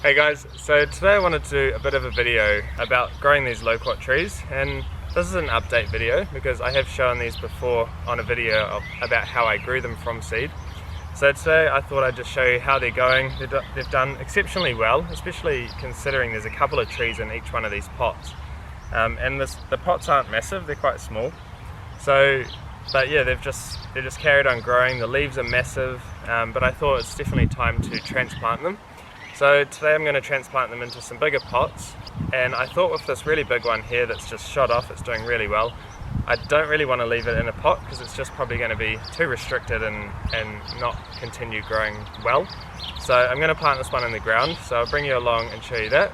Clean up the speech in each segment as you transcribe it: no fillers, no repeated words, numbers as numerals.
Hey guys, so today I wanted to do a bit of a video about growing these loquat trees, and this is an update video because I have shown these before on a video about how I grew them from seed. So today I thought I'd just show you how they're going. They've done exceptionally well, especially considering there's a couple of trees in each one of these pots. And the pots aren't massive, they're quite small. But yeah, they've just carried on growing. The leaves are massive, but I thought it's definitely time to transplant them. So today I'm going to transplant them into some bigger pots, and I thought with this really big one here that's just shot off, it's doing really well. I don't really want to leave it in a pot because it's just probably going to be too restricted and not continue growing well. So I'm going to plant this one in the ground, so I'll bring you along and show you that.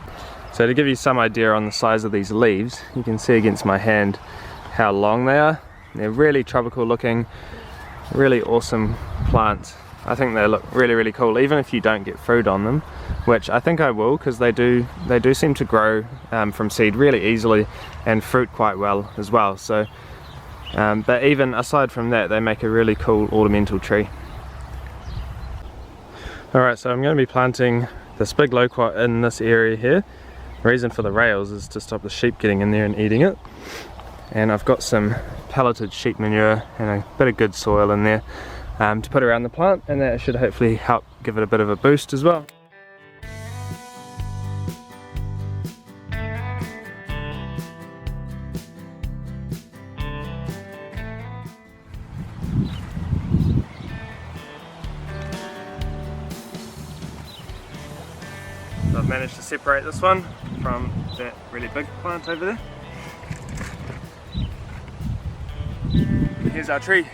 So to give you some idea on the size of these leaves, you can see against my hand how long they are. They're really tropical looking, really awesome plants. I think they look really cool, even if you don't get fruit on them, which I think I will, because they do seem to grow from seed really easily and fruit quite well as well. So, but even aside from that, they make a really cool ornamental tree. Alright, so I'm going to be planting this big loquat in this area here. The reason for the rails is to stop the sheep getting in there and eating it. And I've got some pelleted sheep manure and a bit of good soil in there to put around the plant, and that should hopefully help give it a bit of a boost as well. So I've managed to separate this one from that really big plant over there. Here's our tree.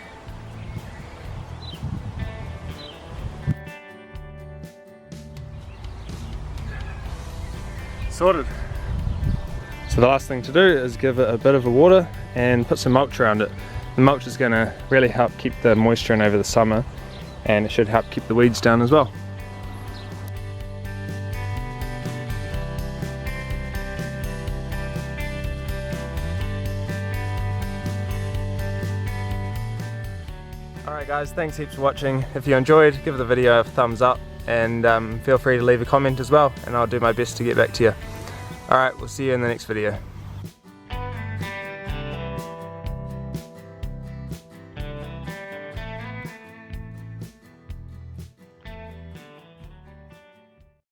Sorted. So the last thing to do is give it a bit of a water and put some mulch around it. The mulch is going to really help keep the moisture in over the summer, and it should help keep the weeds down as well. Alright guys, thanks heaps for watching. If you enjoyed, give the video a thumbs up, and feel free to leave a comment as well, and I'll do my best to get back to you. Alright, we'll see you in the next video.